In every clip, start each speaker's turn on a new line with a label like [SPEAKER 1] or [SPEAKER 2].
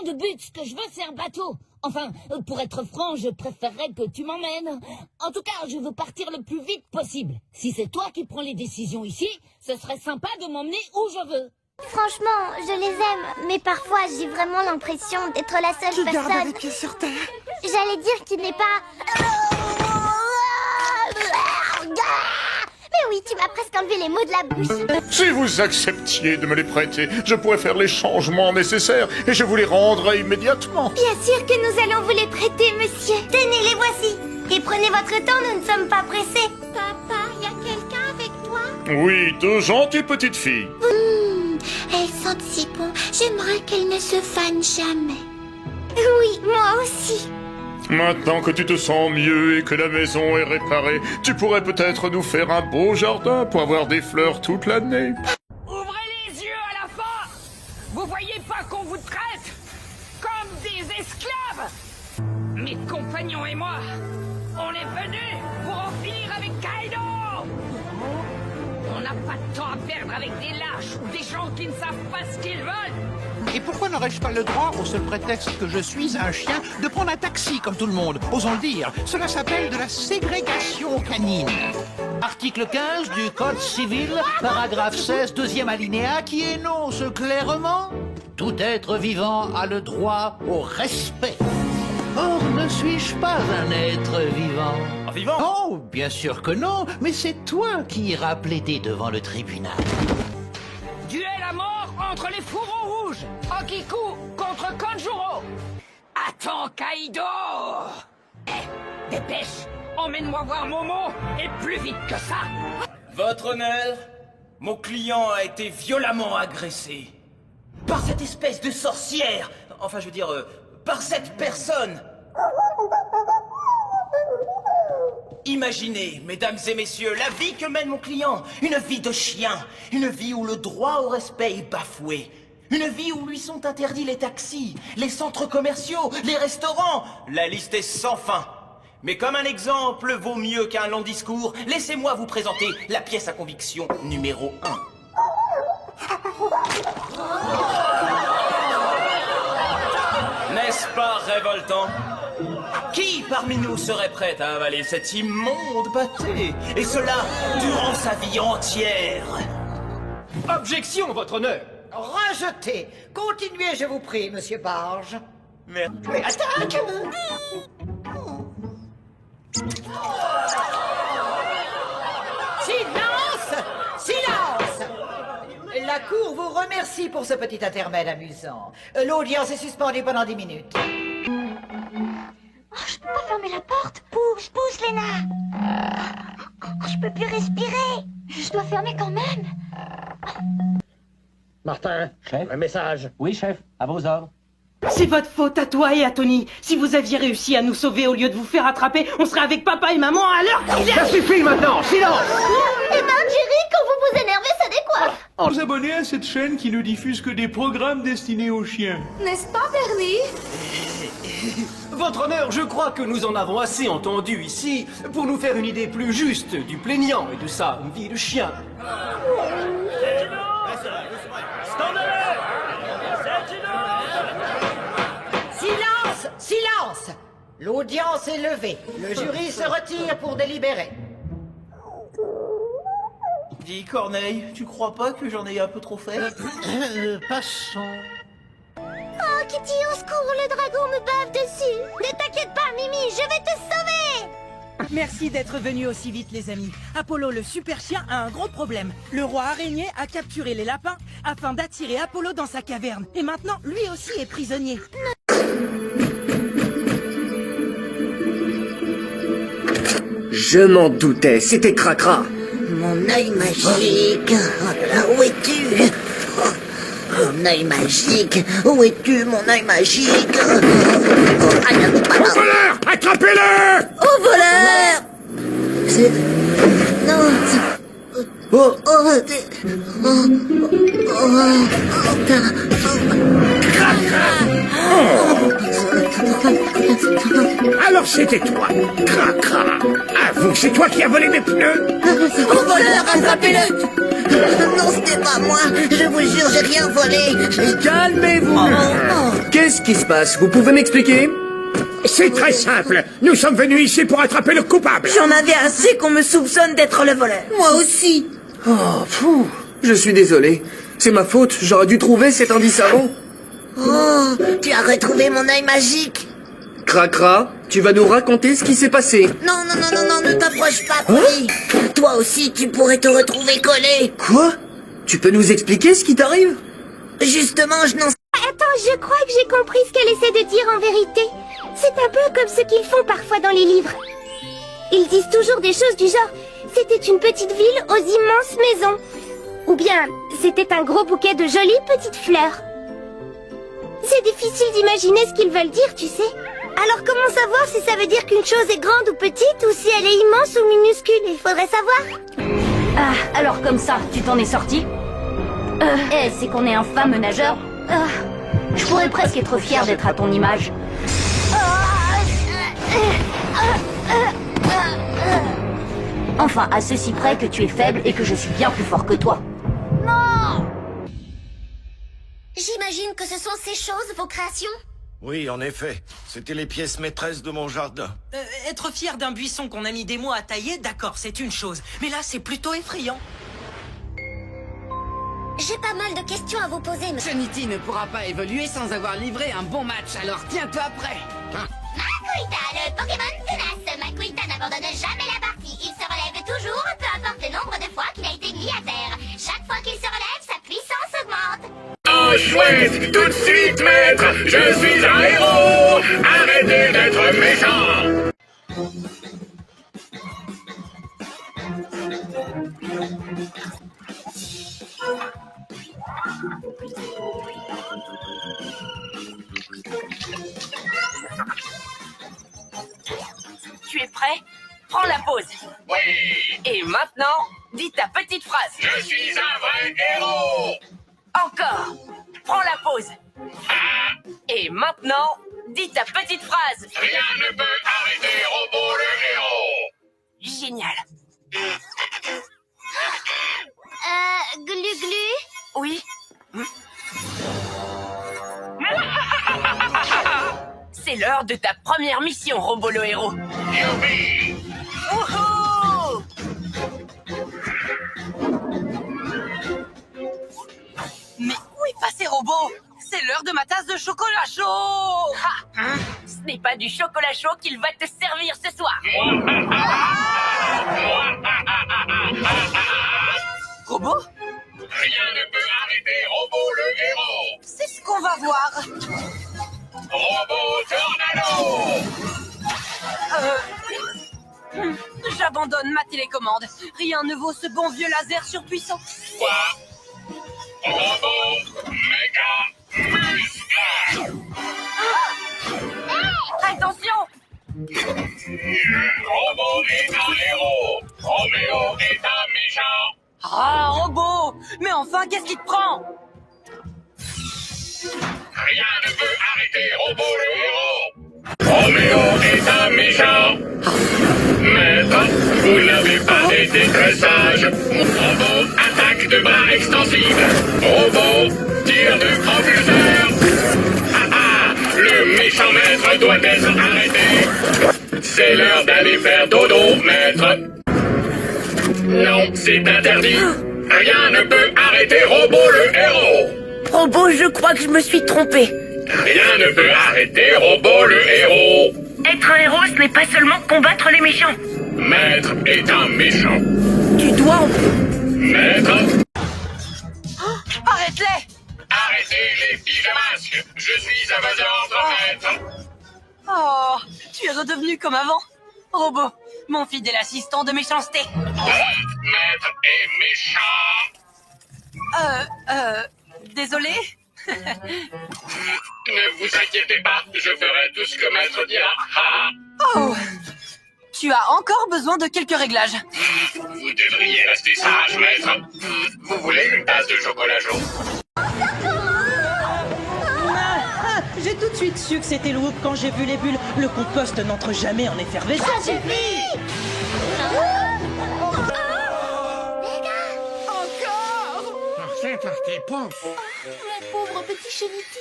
[SPEAKER 1] de but, ce que je veux c'est un bateau. Enfin, pour être franc, je préférerais que tu m'emmènes. En tout cas, je veux partir le plus vite possible. Si c'est toi qui prends les décisions ici, ce serait sympa de m'emmener où je veux.
[SPEAKER 2] Franchement, je les aime, mais parfois j'ai vraiment l'impression d'être la seule personne...
[SPEAKER 3] Garde les pieds sur terre.
[SPEAKER 2] J'allais dire qu'il n'est pas... Mais oui, tu m'as presque enlevé les mots de la bouche.
[SPEAKER 4] Si vous acceptiez de me les prêter, je pourrais faire les changements nécessaires et je vous les rendrai immédiatement.
[SPEAKER 2] Bien sûr que nous allons vous les prêter, monsieur. Tenez, les voici. Et prenez votre temps, nous ne sommes pas pressés. Papa, y a quelqu'un avec toi?
[SPEAKER 4] Oui, deux gentilles petites filles.
[SPEAKER 2] Elles sentent si bon. J'aimerais qu'elles ne se fanent jamais. Oui, moi aussi.
[SPEAKER 4] Maintenant que tu te sens mieux et que la maison est réparée, tu pourrais peut-être nous faire un beau jardin pour avoir des fleurs toute l'année.
[SPEAKER 5] Ouvrez les yeux à la fin! Vous voyez pas qu'on vous traite comme des esclaves? Mes compagnons et moi, on est venus pour en finir avec Kaido! On n'a pas de temps à perdre avec des lâches ou des gens qui ne savent pas ce qu'ils veulent!
[SPEAKER 3] Et pourquoi n'aurais-je pas le droit, au seul prétexte que je suis un chien, de prendre un taxi comme tout le monde? Osons le dire, cela s'appelle de la ségrégation canine. Article 15 du Code civil, paragraphe 16, deuxième alinéa, qui énonce clairement: tout être vivant a le droit au respect. Or, ne suis-je pas un être vivant?
[SPEAKER 6] Vivant?
[SPEAKER 3] Oh, bien sûr que non, mais c'est toi qui iras plaider devant le tribunal.
[SPEAKER 5] Duel à mort entre les fourreaux rouges! Okiku contre Kanjuro! Attends, Kaido! Dépêche! Emmène-moi voir Momo, et plus vite que ça!
[SPEAKER 6] Votre honneur, mon client a été violemment agressé. Par cette espèce de sorcière! Enfin, je veux dire, par cette personne! Imaginez, mesdames et messieurs, la vie que mène mon client. Une vie de chien. Une vie où le droit au respect est bafoué. Une vie où lui sont interdits les taxis, les centres commerciaux, les restaurants. La liste est sans fin. Mais comme un exemple vaut mieux qu'un long discours, laissez-moi vous présenter la pièce à conviction numéro 1. N'est-ce pas révoltant? Qui parmi nous serait prêt à avaler cet immonde pâté? Et cela durant sa vie entière?
[SPEAKER 7] Objection, votre honneur!
[SPEAKER 8] Rejeté. Continuez, je vous prie, monsieur Barge.
[SPEAKER 6] Mais
[SPEAKER 8] attaque! Silence! Silence! La cour vous remercie pour ce petit intermède amusant. L'audience est suspendue pendant 10 minutes.
[SPEAKER 2] Oh, je peux pas fermer la porte. Pousse, pousse, Léna. Oh, je peux plus respirer. Je dois fermer quand même.
[SPEAKER 9] Martin,
[SPEAKER 7] Chef?
[SPEAKER 9] un message.
[SPEAKER 7] Oui, chef, à vos ordres.
[SPEAKER 10] C'est votre faute à toi et à Tony. Si vous aviez réussi à nous sauver au lieu de vous faire attraper, on serait avec papa et maman à l'heure qu'il est.
[SPEAKER 9] Ça suffit maintenant, silence!
[SPEAKER 2] Eh ben, Jerry, quand vous vous énervez, ça décoiffe.
[SPEAKER 11] Vous abonnez à cette chaîne qui ne diffuse que des programmes destinés aux chiens.
[SPEAKER 2] N'est-ce pas, Bernie?
[SPEAKER 7] Votre honneur, je crois que nous en avons assez entendu ici pour nous faire une idée plus juste du plaignant et de sa vie de chien.
[SPEAKER 8] Silence! Silence! L'audience est levée. Le jury se retire pour délibérer.
[SPEAKER 6] dis, Corneille, tu crois pas que j'en ai un peu trop fait?
[SPEAKER 3] Passons.
[SPEAKER 2] Oh, Kitty, au secours, le dragon me bave dessus. Ne t'inquiète pas, Mimi, je vais te sauver.
[SPEAKER 10] Merci d'être venus aussi vite, les amis. Apollo, le super chien, a un gros problème. Le roi araignée a capturé les lapins afin d'attirer Apollo dans sa caverne. Et maintenant, lui aussi est prisonnier.
[SPEAKER 12] Je m'en doutais, c'était Cracra.
[SPEAKER 13] Mon œil magique. Où es-tu? Mon œil magique. Où es-tu, mon œil magique?
[SPEAKER 4] Au voleur! Attrapez-le!
[SPEAKER 13] Au voleur! C'est... Non, c'est... Oh,
[SPEAKER 4] Alors
[SPEAKER 12] Alors c'était toi, Cracra. Avoue, c'est toi qui as volé mes pneus.
[SPEAKER 13] Au voleur, attrapez-le. Non, c'était pas moi. Je vous jure, j'ai rien volé.
[SPEAKER 12] Calmez-vous.
[SPEAKER 7] Qu'est-ce qui se passe? Vous pouvez m'expliquer?
[SPEAKER 12] C'est très simple. Nous sommes venus ici pour attraper le coupable.
[SPEAKER 10] J'en avais assez qu'on me soupçonne d'être le voleur.
[SPEAKER 13] Moi aussi.
[SPEAKER 7] Oh, pfou. Je suis désolé. C'est ma faute, j'aurais dû trouver cet indice avant.
[SPEAKER 13] Oh, tu as retrouvé mon œil magique.
[SPEAKER 7] Cracra, tu vas nous raconter ce qui s'est passé.
[SPEAKER 13] Non, non, non, non, non, ne t'approche pas, Polly. Toi aussi, tu pourrais te retrouver collé.
[SPEAKER 7] Quoi? Tu peux nous expliquer ce qui t'arrive?
[SPEAKER 13] Justement, je n'en sais...
[SPEAKER 2] Attends, je crois que j'ai compris ce qu'elle essaie de dire en vérité. C'est un peu comme ce qu'ils font parfois dans les livres. Ils disent toujours des choses du genre « C'était une petite ville aux immenses maisons » ou bien « C'était un gros bouquet de jolies petites fleurs ». C'est difficile d'imaginer ce qu'ils veulent dire, tu sais. Alors comment savoir si ça veut dire qu'une chose est grande ou petite ou si elle est immense ou minuscule? Il faudrait savoir.
[SPEAKER 1] Ah, alors comme ça, tu t'en es sorti? C'est qu'on est un fameux nageur. Je pourrais presque être fier d'être à ton image. Enfin, à ceci près que tu es faible et que je suis bien plus fort que toi.
[SPEAKER 2] J'imagine que ce sont ces choses, vos créations?
[SPEAKER 9] Oui, en effet. C'était les pièces maîtresses de mon jardin.
[SPEAKER 10] Être fier d'un buisson qu'on a mis des mois à tailler, d'accord, c'est une chose. Mais là, c'est plutôt effrayant.
[SPEAKER 2] J'ai pas mal de questions à vous poser, monsieur.
[SPEAKER 5] Trinity ne pourra pas évoluer sans avoir livré un bon match, alors tiens-toi prêt.
[SPEAKER 2] Makuita, le Pokémon tenace. Makuita n'abandonne jamais la partie. Il se relève toujours, peu importe le nombre de fois qu'il a été mis à terre. Chaque fois qu'il se relève, sa puissance augmente.
[SPEAKER 4] Oh chouette, tout de suite maître, je suis un héros. Arrêtez d'être méchant.
[SPEAKER 5] Tu es prêt? Prends la pause.
[SPEAKER 4] Oui,
[SPEAKER 5] Et maintenant, dis ta petite phrase.
[SPEAKER 4] je suis un vrai héros.
[SPEAKER 5] Encore. Prends la pause. Et maintenant, dis ta petite phrase.
[SPEAKER 4] Rien ne peut arrêter Robo le héros.
[SPEAKER 5] Génial.
[SPEAKER 2] Glu-glu?
[SPEAKER 5] Oui. C'est l'heure de ta première mission, Robo le héros.
[SPEAKER 4] Youpi.
[SPEAKER 5] Wouhou! Mais où est passé Robo? C'est l'heure de ma tasse de chocolat chaud! Ce n'est pas du chocolat chaud qu'il va te servir ce soir. Robo?
[SPEAKER 4] Rien ne peut arrêter Robo le héros.
[SPEAKER 5] C'est ce qu'on va voir.
[SPEAKER 4] Robo Tornado.
[SPEAKER 5] J'abandonne ma télécommande. Rien ne vaut ce bon vieux laser surpuissant.
[SPEAKER 4] Quoi? Robo Méga Muscle.
[SPEAKER 5] Attention!
[SPEAKER 4] Robo est un héros. Roméo est un méchant.
[SPEAKER 5] Ah, Robo! Mais enfin, qu'est-ce qui te prend?
[SPEAKER 4] Rien ne peut arrêter Robo le héros. Roméo est un méchant. Maître, vous n'avez pas été très sage. Robo attaque de bras extensifs. Robo tire de propulseurs. Le méchant maître doit être arrêté. C'est l'heure d'aller faire dodo, maître. Non, c'est interdit. Rien ne peut arrêter Robo le héros.
[SPEAKER 10] Robo, je crois que je me suis trompé.
[SPEAKER 4] Rien ne peut arrêter Robo le héros.
[SPEAKER 10] Être un héros, ce n'est pas seulement combattre les méchants.
[SPEAKER 4] Maître est un méchant.
[SPEAKER 10] Tu dois...
[SPEAKER 4] Maître,
[SPEAKER 5] Arrête-les!
[SPEAKER 4] arrêtez les pyjamasques. Je suis à votre ordre, maître.
[SPEAKER 5] Oh, tu es redevenu comme avant. Robo, mon fidèle assistant de méchanceté.
[SPEAKER 4] Maître est méchant.
[SPEAKER 5] Désolé?
[SPEAKER 4] Ne vous inquiétez pas, je ferai tout ce que maître dira. Ah.
[SPEAKER 5] Oh, tu as encore besoin de quelques réglages.
[SPEAKER 4] Vous devriez rester sage, maître. Vous voulez une tasse de chocolat chaud?
[SPEAKER 10] J'ai tout de suite su que c'était Loup quand j'ai vu les bulles. Le compost n'entre jamais en effervescence.
[SPEAKER 2] Ça suffit!
[SPEAKER 3] Tiens, tes pauvres.
[SPEAKER 2] Mon pauvre petit cheniti.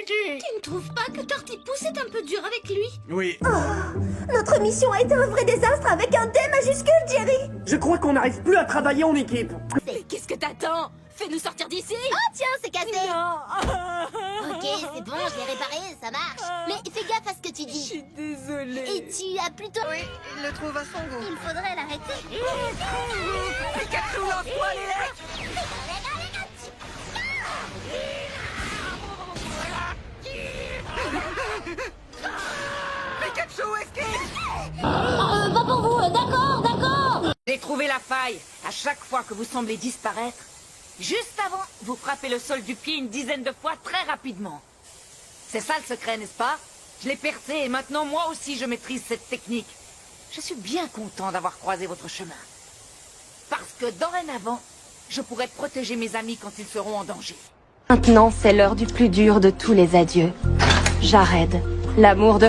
[SPEAKER 2] Tu ne trouves pas que Tortipousse est un peu dur avec lui?
[SPEAKER 11] Oui.
[SPEAKER 2] Notre mission a été un vrai désastre avec un D majuscule, Jerry.
[SPEAKER 7] Je crois qu'on n'arrive plus à travailler en équipe.
[SPEAKER 1] Mais qu'est-ce que t'attends? Fais-nous sortir d'ici!
[SPEAKER 2] Oh tiens, c'est cassé. Ok, c'est bon, je l'ai réparé, ça marche. Mais fais gaffe à ce que tu dis.
[SPEAKER 10] Je suis désolée.
[SPEAKER 2] Et tu as plutôt...
[SPEAKER 8] Oui, il le trouve à son goût.
[SPEAKER 2] Il faudrait l'arrêter.
[SPEAKER 5] Pikachu, lance-toi les lettres! Pikachu, esquive!
[SPEAKER 2] Pas pour vous, d'accord.
[SPEAKER 5] J'ai trouvé la faille. À chaque fois que vous semblez disparaître, juste avant, vous frappez le sol du pied une dizaine de fois très rapidement. C'est ça le secret, n'est-ce pas? Je l'ai percé et maintenant moi aussi je maîtrise cette technique. Je suis bien content d'avoir croisé votre chemin. Parce que dorénavant, je pourrai protéger mes amis quand ils seront en danger.
[SPEAKER 14] Maintenant, c'est l'heure du plus dur de tous les adieux. Jared, l'amour de...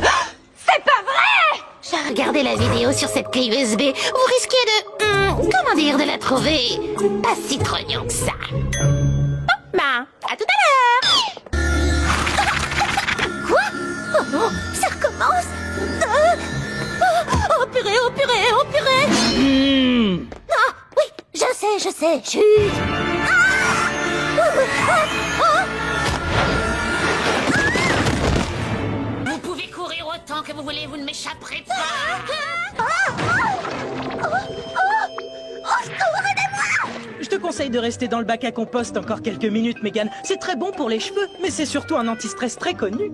[SPEAKER 14] C'est pas vrai!
[SPEAKER 2] J'ai regardé la vidéo sur cette clé USB. Vous risquez de... comment dire, de la trouver pas si trognant que ça.
[SPEAKER 14] Bah, à tout à l'heure!
[SPEAKER 2] Quoi? Oh non, ça recommence. Oh purée, oh purée, oh purée. Ah, oui, je sais, chut.
[SPEAKER 1] Vous pouvez courir autant que vous voulez, vous ne m'échapperez pas!
[SPEAKER 10] Je te conseille de rester dans le bac à compost encore quelques minutes, Megan. C'est très bon pour les cheveux, mais c'est surtout un anti-stress très connu.